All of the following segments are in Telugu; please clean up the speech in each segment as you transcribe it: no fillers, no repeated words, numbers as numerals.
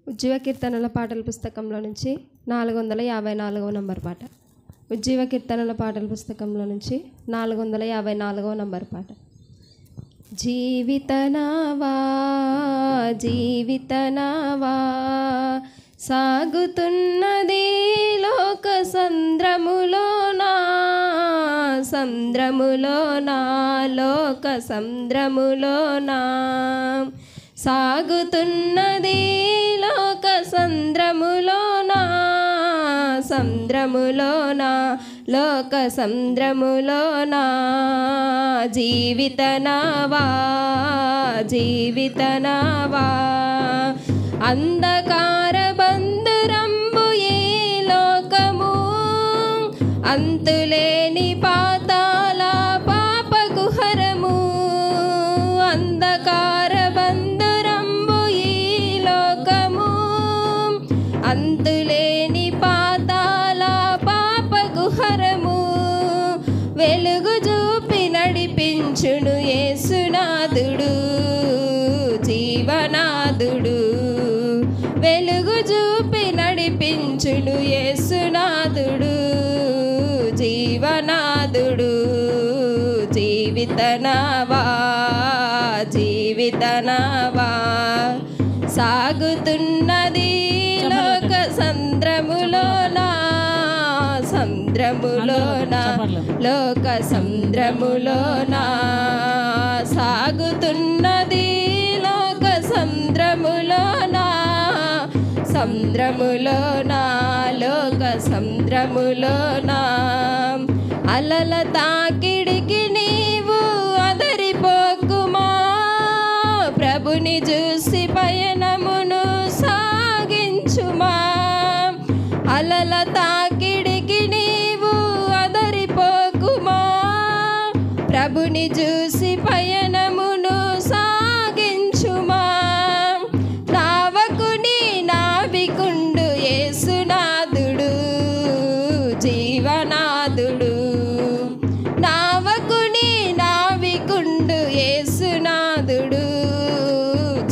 ఉజ్జీవ కీర్తనల పాటల పుస్తకంలో నుంచి 454వ నంబర్ పాట. ఉజ్జీవ కీర్తనల పాటల పుస్తకంలో నుంచి 454వ నంబర్ పాట. జీవితనావా జీవితనావా సాగుతున్నది లోక సంద్రములోనా సంద్రములోనా లోక సంద్రములోనా సాగుతున్నది లోక సంద్రములోనా సంద్రములోనా లోక సంద్రములోనా జీవితనావా జీవితనావా అంధకార బంధురంబు ఈ లోకము అంతులేని పాతాళ పాప గుహరము అంధకార బంధురంబు ఈ లోకము అంతులేని పాతాళ పాప గుహరము వెలుగు చూపి నడిపించును యేసునాథుడు జీవనాథుడు వెలుగు చూపి నడిపించును యేసునాథుడు జీవనాథుడు జీవితనావా జీవితనావా సాగుతున్నది లోక సంద్రములోనా సంద్రములోనా లోక సంద్రములోనా సాగుతున్నది లోక సంద్రములోనా సంద్రములోనా లోక సంద్రములోనా అలల తాకిడికి నీవు అదరిపోకుమా ప్రభుని చూసి పయనమును సాగించుమా అలల తాకిడికి నీవు అదరిపోకుమా ప్రభుని చూసి పయనమును సాగించుమా నావకుని నావికుండు యేసునాథుడు జీవనాథుడు నావకుని నావికుండు యేసునాథుడు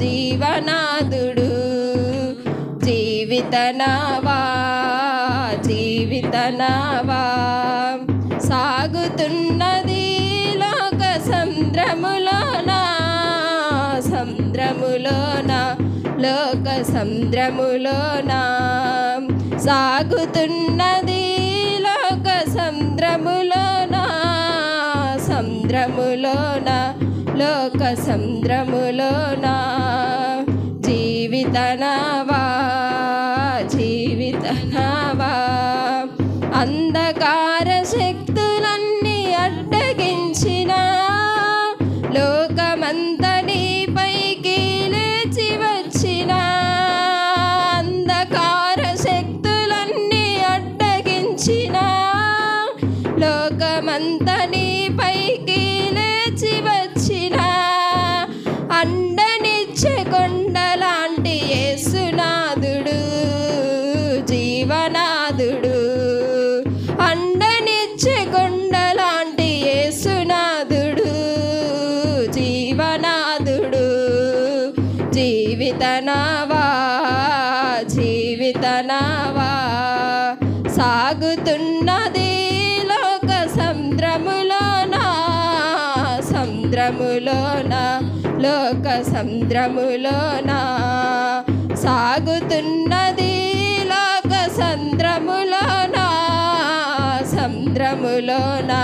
జీవనాథుడు జీవితనావా జీవితనావా సాగుతున్నది లోక సంద్రములోనా సంద్రములోనా లోక సంద్రములోనా సాగుతున్నది లోక సంద్రములోనా సంద్రములోనా లోక సంద్రములోనా జీవితనావా జీవితనావా అంధకార శక్తులన్నీ అడ్డగించిన లోకమంతని పైకి లేచి వచ్చిన అంధకార శక్తులన్నీ అడ్డగించిన లోకమంతని పైకి లేచి వచ్చిన అండనిచ్చే కొండలాంటి యేసునాథుడు జీవనాథుడు అండనిచ్చే కొండలాంటి యేసునాథుడు జీవనాథుడు జీవితనావా జీవితనావా సాగుతున్నది లోక సంద్రములోనా సంద్రములోనా లోక సంద్రములోనా సాగుతున్నది లోక సంద్రములోనా సంద్రములోనా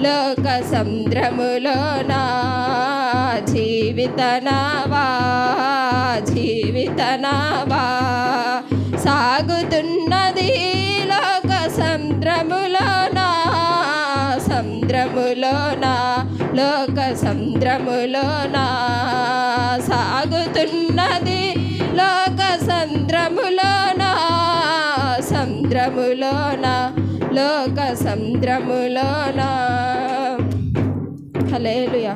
లోక సంద్రములోనా జీవితనావా జీవితనావా సాగుతున్నది లోక సంద్రములోనా సంద్రములోనా లోక సంద్రములోనా సాగుతున్నది లోక సంద్రములోనా సంద్రములోనా లోక సంద్రములోనా హల్లెలూయా.